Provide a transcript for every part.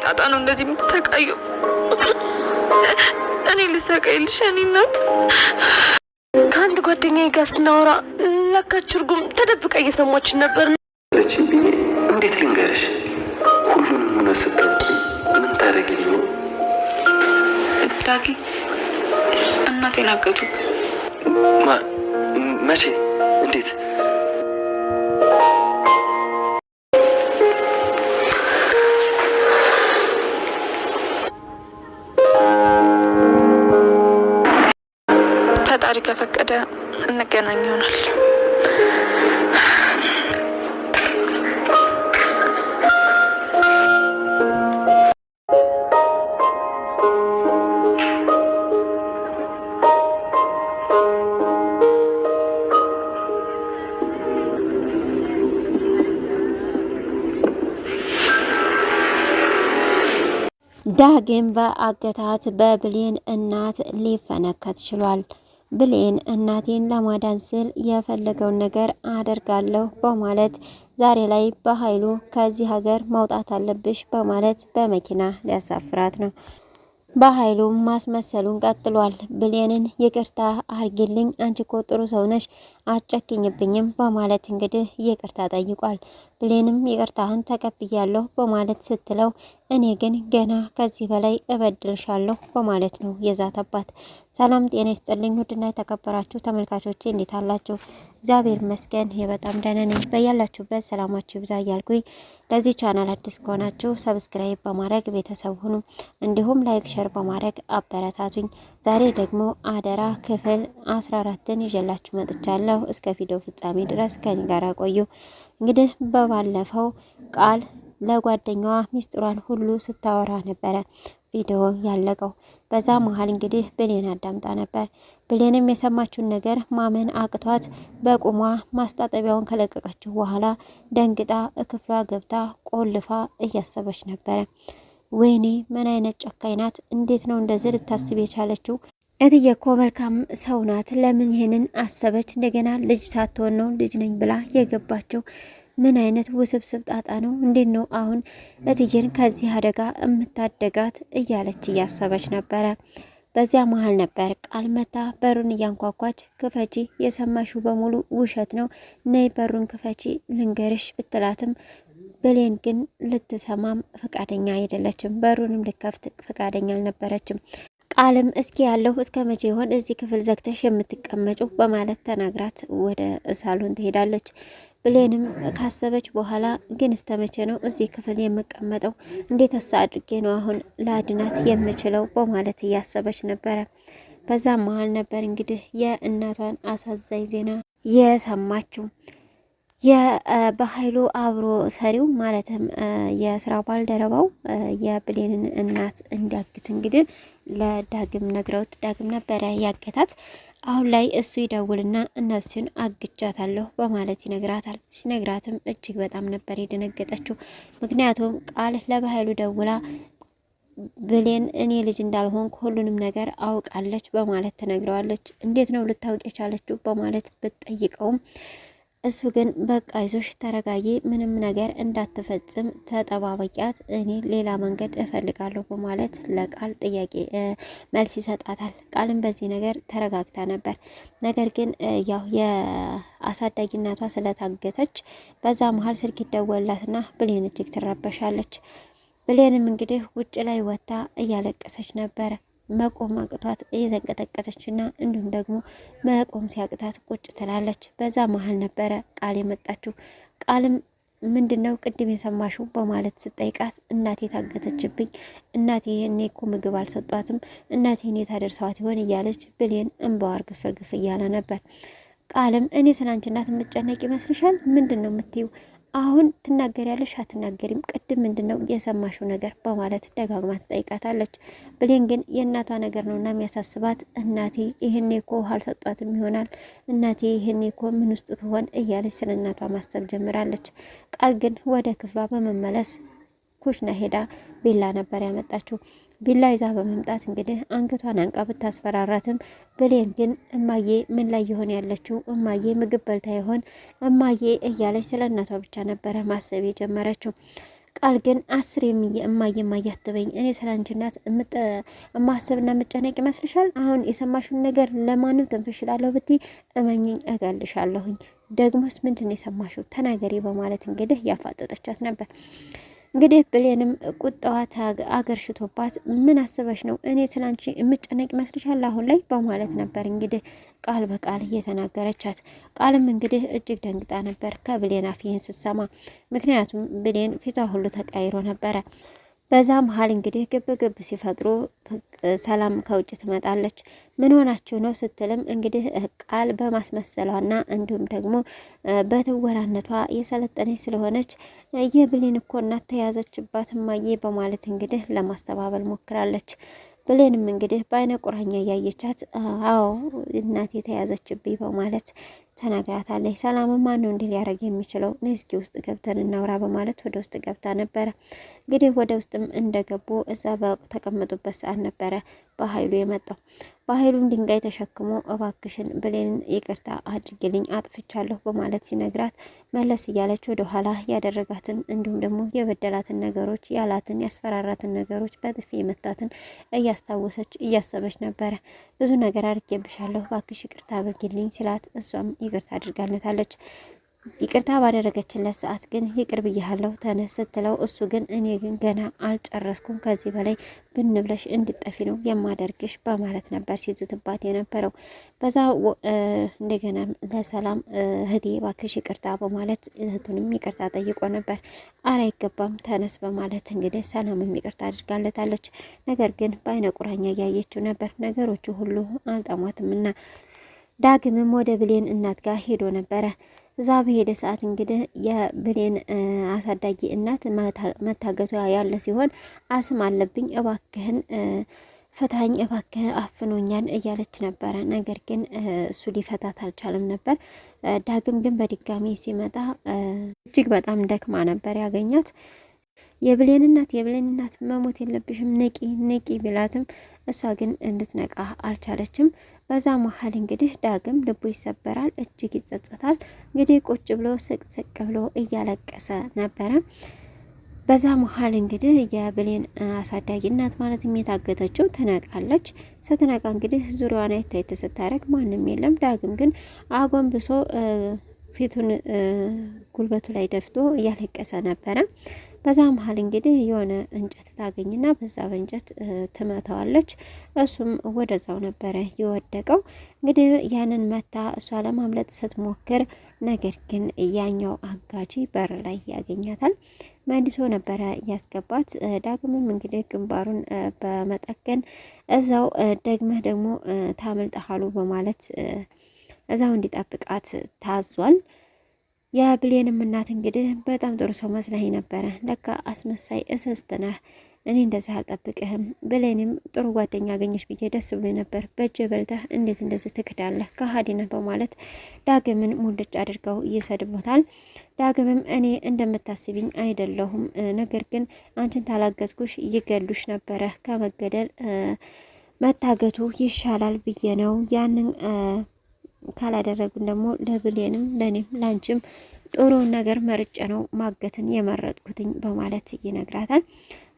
ጣጣ ነው እንደዚህ የምትሰቃየው? እኔ ልሰቃይልሽ? እኔ እናት ከአንድ ጓደኛዬ ጋር ስናወራ ለካች እርጉም ተደብቃ እየሰማችን ነበር። እንዴት ልንገርሽ? ሁሉንም ሆነ ስታውቂ ምን ታደርጊልኝ ነው? ዳጊ እናቴን አገቱ። መቼ? እንዴት? ፈጣሪ ከፈቀደ እንገናኝ ይሆናል። ዳግም በአገታት በብሌን እናት ሊፈነከት ችሏል። ብሌን እናቴን ለማዳን ስል የፈለገውን ነገር አደርጋለሁ በማለት ዛሬ ላይ በኃይሉ ከዚህ ሀገር መውጣት አለብሽ በማለት በመኪና ሊያሳፍራት ነው። በኃይሉ ማስመሰሉን ቀጥሏል። ብሌንን ይቅርታ አርጊልኝ፣ አንቺ እኮ ጥሩ ሰው ነሽ፣ አጨክኝብኝም በማለት እንግዲህ ይቅርታ ጠይቋል። ብሌንም ይቅርታህን ተቀብያለሁ በማለት ስትለው እኔ ግን ገና ከዚህ በላይ እበድልሻለሁ በማለት ነው የዛተባት። ሰላም ጤና ይስጥልኝ ውድና የተከበራችሁ ተመልካቾቼ እንዴት አላችሁ? እግዚአብሔር ይመስገን በጣም ደህና ነኝ። በያላችሁበት ሰላማችሁ ይብዛ እያልኩኝ ለዚህ ቻናል አዲስ ከሆናችሁ ሰብስክራይብ በማድረግ ቤተሰብ ሁኑ፣ እንዲሁም ላይክ ሸር በማድረግ አበረታቱኝ። ዛሬ ደግሞ አደራ ክፍል 14ን ይዤላችሁ መጥቻለሁ። እስከ ቪዲዮ ፍጻሜ ድረስ ከኔ ጋር ቆዩ። እንግዲህ በባለፈው ቃል ለጓደኛዋ ሚስጥሯን ሁሉ ስታወራ ነበረ ቪዲዮ ያለቀው። በዛ መሀል እንግዲህ ብሌን አዳምጣ ነበር። ብሌንም የሰማችውን ነገር ማመን አቅቷት በቁሟ ማስታጠቢያውን ከለቀቀችው በኋላ ደንግጣ ክፍሏ ገብታ ቆልፋ እያሰበች ነበረ። ወይኔ ምን አይነት ጨካኝ ናት! እንዴት ነው እንደዚህ ልታስብ የቻለችው? እትዬ እኮ መልካም ሰው ናት። ለምን ይሄንን አሰበች? እንደገና ልጅ ሳትሆን ነው ልጅ ነኝ ብላ የገባቸው። ምን አይነት ውስብስብ ጣጣ ነው? እንዴት ነው አሁን እትዬን ከዚህ አደጋ የምታደጋት እያለች እያሰበች ነበረ። በዚያ መሀል ነበር ቃል መታ በሩን እያንኳኳች ክፈቺ፣ የሰማሽው በሙሉ ውሸት ነው፣ ነይ በሩን ክፈቺ ልንገርሽ ብትላትም ብሌን ግን ልትሰማም ፈቃደኛ አይደለችም። በሩንም ልከፍት ፈቃደኛ አልነበረችም። ቃልም እስኪ ያለው እስከ መቼ ይሆን እዚህ ክፍል ዘግተሽ የምትቀመጪው በማለት ተናግራት ወደ ሳሎን ትሄዳለች። ብሌንም ካሰበች በኋላ ግን እስከ መቼ ነው እዚህ ክፍል የምቀመጠው? እንዴት አድርጌ ነው አሁን ለአድናት የምችለው በማለት እያሰበች ነበረ። በዛ መሀል ነበር እንግዲህ የእናቷን አሳዛኝ ዜና የሰማችው። በኃይሉ አብሮ ሰሪው ማለትም የስራ ባልደረባው የብሌንን እናት እንዲያግት እንግዲህ ለዳግም ነግረውት ዳግም ነበረ ያገታት። አሁን ላይ እሱ ይደውልና እናትሽን አግቻታለሁ በማለት ይነግራታል። ሲነግራትም እጅግ በጣም ነበር የደነገጠችው። ምክንያቱም ቃል ለበኃይሉ ደውላ ብሌን እኔ ልጅ እንዳልሆንኩ ሁሉንም ነገር አውቃለች በማለት ትነግረዋለች። እንዴት ነው ልታውቅ የቻለችው በማለት ብትጠይቀውም እሱ ግን በቃ ይዞሽ ተረጋጊ፣ ምንም ነገር እንዳትፈጽም ተጠባበቂያት፣ እኔ ሌላ መንገድ እፈልጋለሁ በማለት ለቃል ጥያቄ መልስ ይሰጣታል። ቃልም በዚህ ነገር ተረጋግታ ነበር። ነገር ግን ያው የአሳዳጊ እናቷ ስለታገተች በዛ መሀል ስልክ ይደወላትና ብሌን እጅግ ትረበሻለች። ብሌንም እንግዲህ ውጭ ላይ ወጥታ እያለቀሰች ነበረ። መቆም አቅቷት እየተንቀጠቀጠችና እንዲሁም ደግሞ መቆም ሲያቅታት ቁጭ ትላለች። በዛ መሀል ነበረ ቃል የመጣችው። ቃልም ምንድነው ቅድም የሰማሽው በማለት ስጠይቃት እናቴ ታገተችብኝ፣ እናቴ እኔ እኮ ምግብ አልሰጧትም፣ እናቴ እኔ ታደርሰዋት ይሆን እያለች ብሌን እንባዋር ግፍር እያለ ነበር። ቃልም እኔ ስላንቺ እናት የምጨነቅ ይመስልሻል? ምንድን ነው የምትይው? አሁን ትናገሪያለሽ አትናገሪም? ቅድም ምንድነው የሰማሽው ነገር በማለት ደጋግማ ትጠይቃታለች። ብሌን ግን የእናቷ ነገር ነውና የሚያሳስባት እናቴ ይህኔ እኮ ውሃ አልሰጧትም ይሆናል፣ እናቴ ይህኔ እኮ ምን ውስጥ ትሆን እያለች ስለ እናቷ ማሰብ ጀምራለች። ቃል ግን ወደ ክፍሏ በመመለስ ኩሽና ሄዳ ቢላ ነበር ያመጣችው። ቢላ ይዛ በመምጣት እንግዲህ አንገቷን አንቃ ብታስፈራራትም ብሌን ግን እማዬ ምን ላይ ይሆን ያለችው? እማዬ ምግብ በልታ ይሆን? እማዬ እያለች ስለ እናቷ ብቻ ነበረ ማሰብ የጀመረችው። ቃል ግን 10 እማዬ አትበኝ። እኔ ስላንቺ እናት እማስብና የምጨነቅ ይመስልሻል? አሁን የሰማሽውን ነገር ለማንም ተንፈሽላለሁ ብትይ እመኝኝ እገልሻለሁኝ። ደግሞስ ምንድን ነው የሰማሽው? ተናገሪ በማለት እንግዲህ ያፋጠጠቻት ነበር። እንግዲህ ብሌንም ቁጣዋ አገርሽቶባት ምን አስበሽ ነው? እኔ ስላንቺ የምጨነቅ ይመስልሻል አሁን ላይ በማለት ነበር እንግዲህ ቃል በቃል እየተናገረቻት። ቃልም እንግዲህ እጅግ ደንግጣ ነበር ከብሌን አፍ ይህን ስትሰማ። ምክንያቱም ብሌን ፊቷ ሁሉ ተቀይሮ ነበረ። በዛ መሀል እንግዲህ ግብ ሲፈጥሩ ሰላም ከውጭ ትመጣለች። ምን ሆናችሁ ነው ስትልም እንግዲህ ቃል በማስመሰሏና እንዲሁም ደግሞ በትወናነቷ የሰለጠነች ስለሆነች የብሌን እኮ እናት ተያዘችባት እማዬ በማለት እንግዲህ ለማስተባበል ሞክራለች። ብሌንም እንግዲህ በአይነ ቁራኛ እያየቻት አዎ እናቴ የተያዘችብኝ በማለት ተናግራታለች። ሰላም ማን ነው እንዲህ ሊያደርግ የሚችለው? እስኪ ውስጥ ገብተን እናውራ በማለት ወደ ውስጥ ገብታ ነበረ። እንግዲህ ወደ ውስጥም እንደገቡ እዛ በተቀመጡበት ሰዓት ነበረ በኃይሉ የመጣው። በኃይሉም ድንጋይ ተሸክሞ እባክሽን ብሌንን ይቅርታ አድርግልኝ አጥፍቻለሁ በማለት ሲነግራት መለስ እያለች ወደ ኋላ ያደረጋትን እንዲሁም ደግሞ የበደላትን ነገሮች ያላትን ያስፈራራትን ነገሮች በጥፊ የመታትን እያስታወሰች እያሰበች ነበረ። ብዙ ነገር አድርጌብሻለሁ እባክሽ ይቅርታ አድርግልኝ ሲላት እሷም ይቅርታ አድርጋለታለች። ይቅርታ ባደረገችለት ሰዓት ግን ይቅር ብያለሁ ተነስ ስትለው እሱ ግን እኔ ግን ገና አልጨረስኩም ከዚህ በላይ ብንብለሽ እንድጠፊ ነው የማደርግሽ በማለት ነበር ሲዝትባት የነበረው። በዛ እንደገና ለሰላም እህቴ እባክሽ ይቅርታ በማለት እህቱንም ይቅርታ ጠይቆ ነበር። አረ አይገባም ተነስ በማለት እንግዲህ ሰላምም ይቅርታ አድርጋለታለች። ነገር ግን በአይነ ቁራኛ እያየችው ነበር። ነገሮቹ ሁሉ አልጠሟትምና ዳግምም ወደ ብሌን እናት ጋር ሄዶ ነበረ። እዛ በሄደ ሰዓት እንግዲህ የብሌን አሳዳጊ እናት መታገቷ ያለ ሲሆን አስም አለብኝ እባክህን ፈታኝ እባክህን አፍኖኛል እያለች ነበረ። ነገር ግን እሱ ሊፈታት አልቻለም ነበር። ዳግም ግን በድጋሚ ሲመጣ እጅግ በጣም ደክማ ነበር ያገኛት። የብሌን እናት መሞት የለብሽም ንቂ ቢላትም እሷ ግን እንድትነቃ አልቻለችም። በዛ መሀል እንግዲህ ዳግም ልቡ ይሰበራል፣ እጅግ ይጸጸታል። እንግዲህ ቁጭ ብሎ ስቅስቅ ብሎ እያለቀሰ ነበረ። በዛ መሀል እንግዲህ የብሌን አሳዳጊ እናት ማለትም የታገተችው ትነቃለች። ስትነቃ እንግዲህ ዙሪያዋን አይታይት ስታደርግ ማንም የለም። ዳግም ግን አጎንብሶ ፊቱን ጉልበቱ ላይ ደፍቶ እያለቀሰ ነበረ። በዛ መሀል እንግዲህ የሆነ እንጨት ታገኝና በዛ በእንጨት ትመታዋለች። እሱም ወደዛው ነበረ የወደቀው። እንግዲህ ያንን መታ እሷ ለማምለጥ ስትሞክር ነገር ግን ያኛው አጋጂ በር ላይ ያገኛታል። መልሶ ነበረ ያስገባት። ዳግምም እንግዲህ ግንባሩን በመጠገን እዛው ደግመህ ደግሞ ታመልጠሃሉ በማለት እዛው እንዲጠብቃት ታዟል። የብሌንም እናት እንግዲህ በጣም ጥሩ ሰው መስላኝ ነበረ፣ ለካ አስመሳይ እስስት ነህ፣ እኔ እንደዚህ አልጠብቅህም። ብሌንም ጥሩ ጓደኛ አገኘሽ ብዬ ደስ ብሎ ነበር፣ በእጅ በልተህ እንዴት እንደዚህ ትክዳለህ? ከሃዲ ነህ በማለት ዳግምን ሙልጭ አድርገው ይሰድቦታል። ዳግምም እኔ እንደምታስቢኝ አይደለሁም፣ ነገር ግን አንቺን ታላገጥኩሽ ይገሉሽ ነበረ፣ ከመገደል መታገቱ ይሻላል ብዬ ነው ያንን ካላደረጉን ደግሞ ለብሌንም ለኔም ላንቺም ጥሩውን ነገር መርጬ ነው ማገትን የመረጥኩትኝ በማለት ይነግራታል።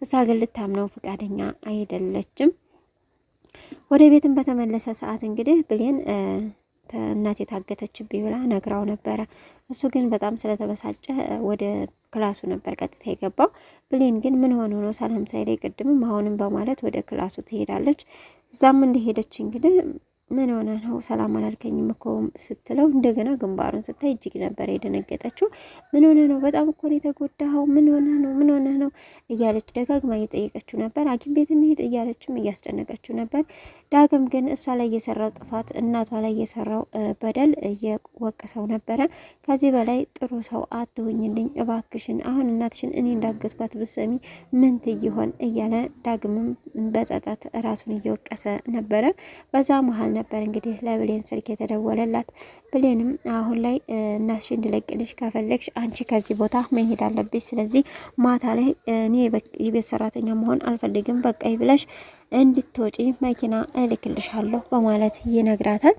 እሷ ግን ልታምነው ፈቃደኛ አይደለችም። ወደ ቤትም በተመለሰ ሰዓት እንግዲህ ብሌን እናት የታገተችብኝ ብላ ነግራው ነበረ። እሱ ግን በጣም ስለተበሳጨ ወደ ክላሱ ነበር ቀጥታ የገባው። ብሌን ግን ምን ሆኖ ነው ሰላም ሳይለኝ ቅድምም አሁንም በማለት ወደ ክላሱ ትሄዳለች። እዛም እንደሄደች እንግዲህ ምን ሆነ ነው ሰላም አላልከኝም እኮ ስትለው እንደገና ግንባሩን ስታይ እጅግ ነበር የደነገጠችው። ምን ሆነ ነው በጣም እኮ ነው የተጎዳኸው፣ ምን ሆነ ነው እያለች ደጋግማ እየጠየቀችው ነበር። ሐኪም ቤት እንሂድ እያለችም እያስጨነቀችው ነበር። ዳግም ግን እሷ ላይ የሰራው ጥፋት እናቷ ላይ የሰራው በደል እየወቀሰው ነበረ። ከዚህ በላይ ጥሩ ሰው አትሁኝልኝ እባክሽን፣ አሁን እናትሽን እኔ እንዳገትኳት ብሰሚ ምን ትይሆን እያለ ዳግምም በጸጸት ራሱን እየወቀሰ ነበረ። በዛ መሀል ነበር እንግዲህ ለብሌን ስልክ የተደወለላት። ብሌንም አሁን ላይ እናትሽ እንድለቅልሽ ከፈለግሽ አንቺ ከዚህ ቦታ መሄድ አለብሽ። ስለዚህ ማታ ላይ እኔ የቤት ሰራተኛ መሆን አልፈልግም፣ በቃ ብለሽ እንድትወጪ መኪና እልክልሻለሁ በማለት ይነግራታል።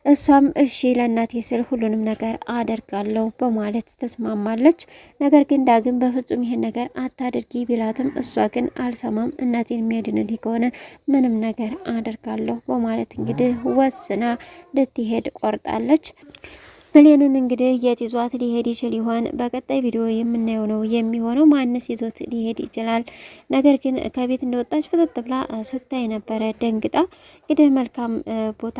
እሷም እሺ ለእናቴ ስል ሁሉንም ነገር አደርጋለሁ በማለት ተስማማለች። ነገር ግን ዳግም በፍጹም ይሄን ነገር አታድርጊ ቢላትም እሷ ግን አልሰማም፣ እናቴን የሚያድንልኝ ከሆነ ምንም ነገር አደርጋለሁ በማለት እንግዲህ ወስና ልትሄድ ቆርጣለች። ብሌንን እንግዲህ የት ይዟት ሊሄድ ይችል ይሆን? በቀጣይ ቪዲዮ የምናየው ነው የሚሆነው። ማንስ ይዞት ሊሄድ ይችላል? ነገር ግን ከቤት እንደወጣች ፍጥጥ ብላ ስታይ ነበረ ደንግጣ። እንግዲህ መልካም ቦታ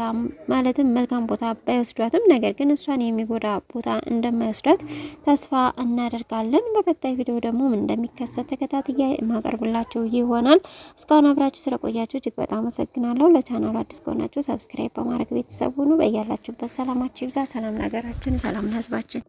ማለትም መልካም ቦታ ባይወስዷትም ነገር ግን እሷን የሚጎዳ ቦታ እንደማይወስዷት ተስፋ እናደርጋለን። በቀጣይ ቪዲዮ ደግሞ ምን እንደሚከሰት ተከታትዬ የማቀርብላችሁ ይሆናል። እስካሁን አብራችሁ ስለቆያችሁ እጅግ በጣም አመሰግናለሁ። ለቻናሉ አዲስ ከሆናችሁ ሰብስክራይብ በማድረግ ቤተሰብ ሁኑ። በያላችሁበት ሰላማችሁ ይብዛ። ሰላም ነገር ሰላም ለሕዝባችን።